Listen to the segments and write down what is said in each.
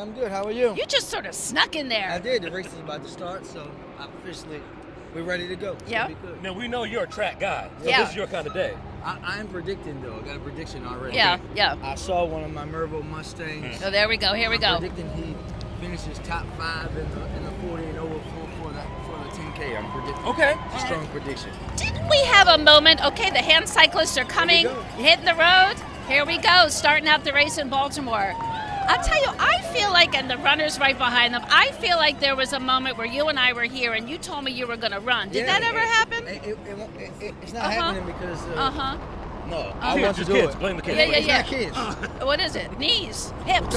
I'm good. How are you? You just sort of snuck in there. I did. The race is about to start, so we're ready to go. Yeah. Now, we know you're a track guy. So Yeah. This is your kind of day. I'm predicting, though. I got a prediction already. Yeah, yeah. I saw one of my Mervo Mustangs. So there we go. Here we I'm go. predicting he finishes top 5 in the 40 and over for the 10K. I'm predicting. Okay. It's a strong prediction. Didn't we have a moment? Okay, the hand cyclists are coming, Here we go. hitting the road. Here we go, starting out the race in Baltimore. I'll tell you, I feel like, and the runners right behind them, I feel like there was a moment where you and I were here and you told me you were going to run. Did that ever happen? It's not happening because. No, I Kids, want to just do kids. it. Blame the kids. Yeah, yeah, It's yeah. not kids. What is it? Knees, hips.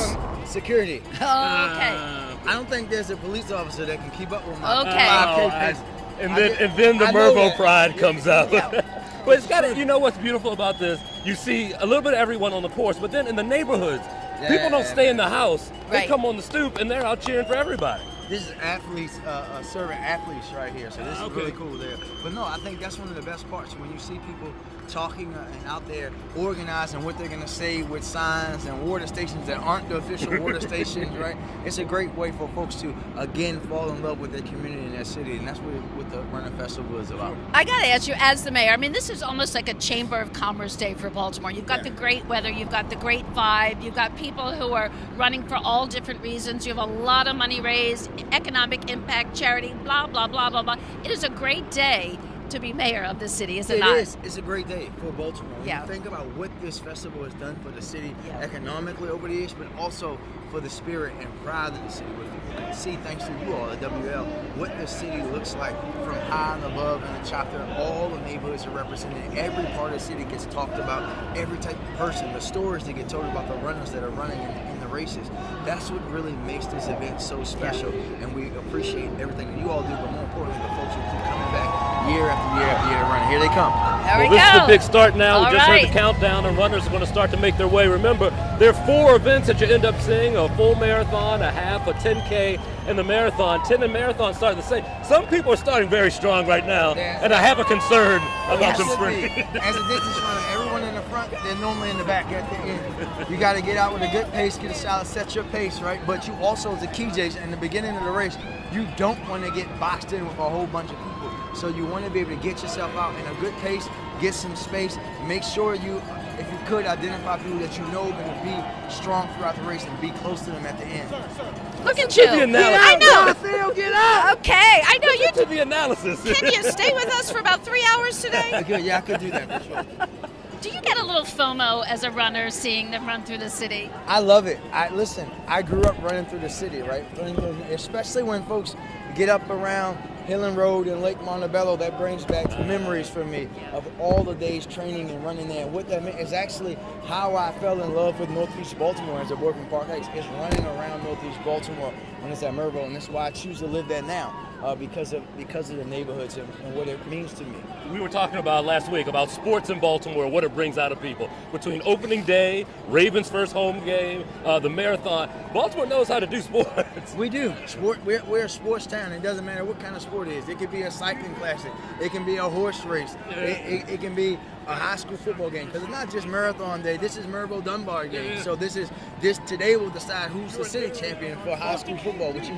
Security. Okay. I don't think there's a police officer that can keep up with my Okay. 5K Oh, pace. and then the I know Mervo that. pride comes out. Yeah. But it's got to, you know what's beautiful about this? You see a little bit of everyone on the course, but then in the neighborhoods, people don't stay in the house. They Right. come on the stoop and they're out cheering for everybody. This is athletes, serving athletes right here, so this is Okay. really cool there. But no, I think that's one of the best parts when you see people talking and out there organizing what they're gonna say with signs and water stations that aren't the official water stations, right? It's a great way for folks to again fall in love with their community and their city, and that's what the Running Festival is about. I got to ask you, as the mayor, I mean, this is almost like a Chamber of Commerce day for Baltimore. You've got the great weather, you've got the great vibe, you've got people who are running for all different reasons. You have a lot of money raised, economic impact, charity, blah, blah, blah, blah, blah. It is a great day to be mayor of the city, is it not? It is. It's a great day for Baltimore. When Yeah. you think about what this festival has done for the city Yeah. economically over the years, but also for the spirit and pride of the city. Where people can see, thanks to you all at WL, what the city looks like from high and above in the chapter. All the neighborhoods are represented. Every part of the city gets talked about. Every type of person, the stories that get told about the runners that are running in the races. That's what really makes this event so special. And we appreciate everything that you all do, but more importantly, the folks who keep coming back year after year after year to run. Here they come. There we Well, this go. is the big start now. All We just right. heard the countdown, and runners are going to start to make their way. Remember, there are 4 events that you end up seeing: a full marathon, a half, a 10K, and the marathon. 10 and marathon starting the same. Some people are starting very strong right now, Yeah. and I have a concern about them Should be. sprinting. As a distance runner, everyone in the front, they're normally in the back at the end. You got to get out with a good pace, get a solid, set your pace, right? But you also, as a key, Jason, in the beginning of the race, you don't want to get boxed in with a whole bunch of people. So you want to be able to get yourself out in a good pace, get some space, make sure you, if you could, identify people that you know are going to be strong throughout the race and be close to them at the end. Look at you. the analysis. I know. Phil, get out! Okay, I know you. To the analysis. Can you stay with us for about 3 hours today? Good, yeah, I could do that for sure. Do you get a little FOMO as a runner seeing them run through the city? I love it. Listen, I grew up running through the city, right? Especially when folks get up around Hillen Road and Lake Montebello, that brings back memories for me of all the days training and running there. And what that meant is actually how I fell in love with Northeast Baltimore as a boy from Park Heights, is running around Northeast Baltimore when it's at Mervo, and that's why I choose to live there now. Because of the neighborhoods and what it means to me. We were talking about last week about sports in Baltimore, what it brings out of people. Between opening day, Ravens' first home game, the marathon, Baltimore knows how to do sports. We do. We're a sports town. It doesn't matter what kind of sport it is. It could be a cycling classic. It can be a horse race. It can be a high school football game. Because it's not just marathon day. This is Mervo Dunbar game. So this today will decide who's the city champion for high school football, which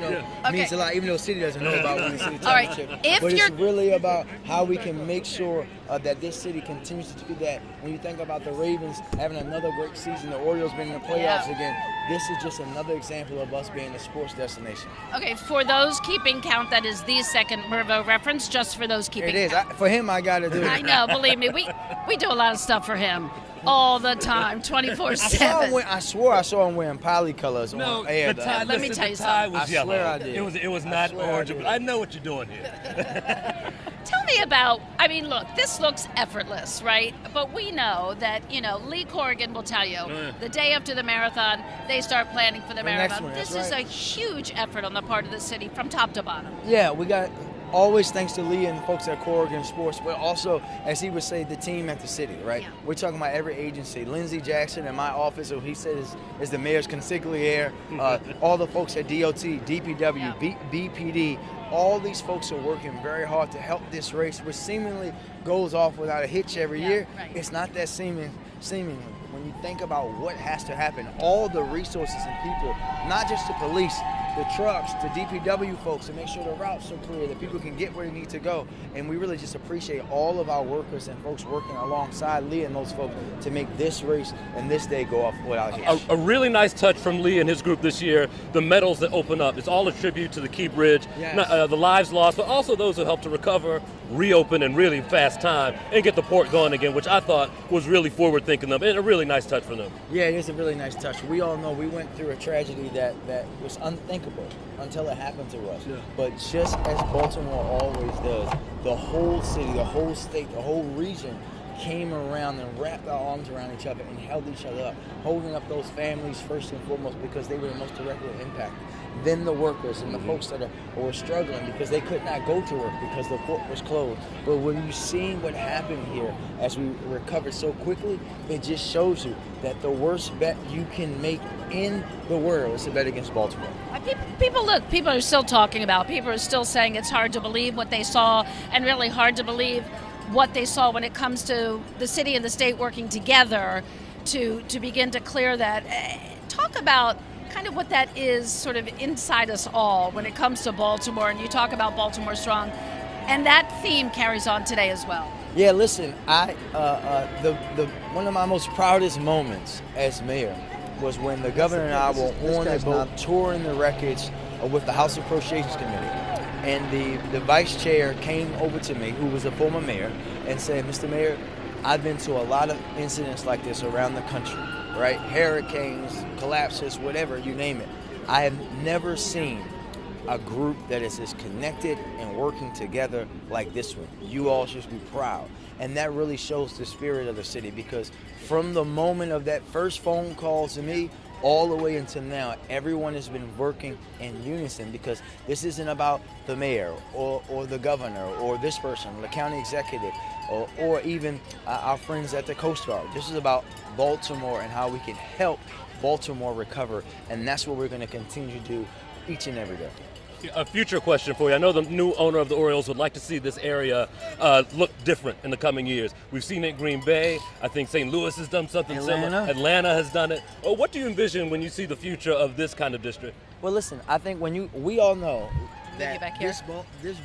means a lot, even though the city doesn't know about winning city All right, championship. if But it's you're- really about how we can make sure that this city continues to do that. When you think about the Ravens having another great season, the Orioles being in the playoffs again, this is just another example of us being a sports destination. Okay, for those keeping count, that is the second Mervo reference, just for those keeping It is. count. For him, I got to do it. I know, believe me, we do a lot of stuff for him all the time, 24/7. I swore I saw him wearing poly colors No, on air. the tie, Let me listen, tell you the tie something. was I yellow. swear I did. It was I not swear I orange, did. but I know what you're doing here. Tell me about, I mean, look, this looks effortless, right? But we know that, Lee Corrigan will tell you, the day after the marathon, they start planning for the next marathon. one, This that's is right. a huge effort on the part of the city from top to bottom. Yeah, we got always thanks to Lee and folks at Corrigan Sports, but also, as he would say, the team at the city, right? Yeah. We're talking about every agency. Lindsey Jackson in my office, who he said is the mayor's consigliere, all the folks at DOT, DPW, BPD, all these folks are working very hard to help this race, which seemingly goes off without a hitch every year. Right. It's not that seemingly. when you think about what has to happen, all the resources and people, not just the police, the trucks, the DPW folks, to make sure the routes are clear, that people can get where they need to go. And we really just appreciate all of our workers and folks working alongside Lee and those folks to make this race and this day go off without hitch. A really nice touch from Lee and his group this year, the medals that open up. It's all a tribute to the Key Bridge, Yes. the lives lost, but also those who helped to recover, reopen in really fast time, and get the port going again, which I thought was really forward-thinking them, and a really nice touch from them. Yeah, it is a really nice touch. We all know we went through a tragedy that was unthinkable until it happened to us. Yeah. But just as Baltimore always does, the whole city, the whole state, the whole region came around and wrapped our arms around each other and held each other up, holding up those families first and foremost because they were the most directly impacted. Then the workers and the folks that were struggling because they could not go to work because the port was closed. But when you see what happened here as we recovered so quickly, it just shows you that the worst bet you can make in the world is to bet against Baltimore. People are still talking about, people are still saying it's hard to believe what they saw and really hard to believe what they saw when it comes to the city and the state working together to begin to clear that. Talk about kind of what that is sort of inside us all when it comes to Baltimore, and you talk about Baltimore Strong, and that theme carries on today as well. Yeah, listen, one of my most proudest moments as mayor was when the governor and I were on the boat touring the wreckage with the House Appropriations Committee. And the vice chair came over to me, who was a former mayor, and said, Mr. Mayor, I've been to a lot of incidents like this around the country, right? Hurricanes, collapses, whatever, you name it. I have never seen a group that is as connected and working together like this one. You all should be proud. And that really shows the spirit of the city, because from the moment of that first phone call to me, all the way until now, everyone has been working in unison, because this isn't about the mayor or the governor or this person, or the county executive, or even our friends at the Coast Guard. This is about Baltimore and how we can help Baltimore recover, and that's what we're going to continue to do each and every day. A future question for you. I know the new owner of the Orioles would like to see this area look different in the coming years. We've seen it in Green Bay. I think St. Louis has done something similar. Atlanta has done it. What do you envision when you see the future of this kind of district? Well, listen, I think we all know that this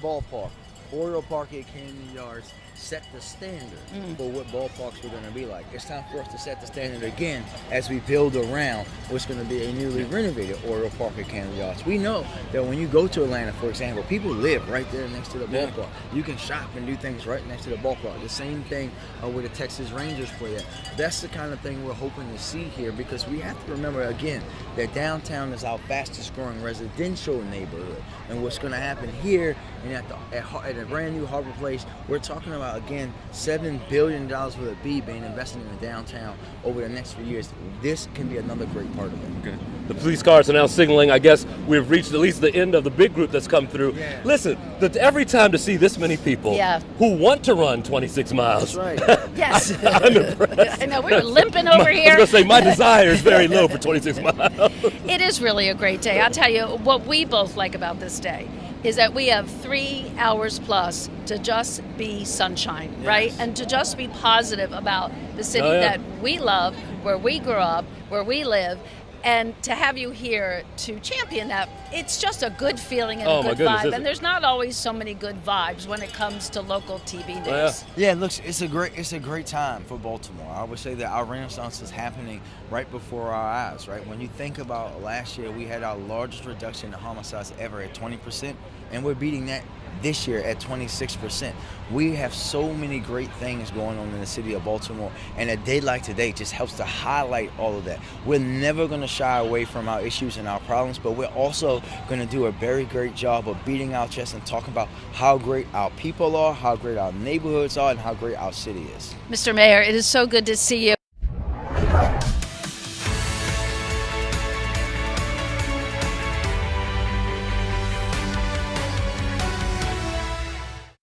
ballpark, Oriole Park at Camden Yards, set the standard for what ballparks were going to be like. It's time for us to set the standard again as we build around what's going to be a newly renovated Oriole Park at Camden Yards. We know that when you go to Atlanta, for example, people live right there next to the ballpark. You can shop and do things right next to the ballpark. The same thing with the Texas Rangers play at. That's the kind of thing we're hoping to see here, because we have to remember again that downtown is our fastest growing residential neighborhood. And what's going to happen here and at a brand new Harbor Place, we're talking about again $7 billion worth of being invested in the downtown over the next few years. This can be another great part of it. Okay. The police cars are now signaling. I guess we've reached at least the end of the big group that's come through. Yeah. Listen, every time to see this many people who want to run 26 miles. That's right. Yes. I'm impressed. I know, we were limping over here. I was going to say, my desire is very low for 26 miles. It is really a great day. I'll tell you, what we both like about this day is that we have 3 hours plus to just be sunshine, right? And to just be positive about the city that we love, where we grew up, where we live, and to have you here to champion that, it's just a good feeling and a good vibe. And there's not always so many good vibes when it comes to local TV news. Yeah, look, it's a great time for Baltimore. I would say that our renaissance is happening right before our eyes, right? When you think about last year, we had our largest reduction in homicides ever at 20%, and we're beating that this year at 26%. We have so many great things going on in the city of Baltimore, and a day like today just helps to highlight all of that. We're never going to shy away from our issues and our problems, but we're also going to do a very great job of beating our chest and talking about how great our people are, how great our neighborhoods are, and how great our city is. Mr. Mayor, it is so good to see you.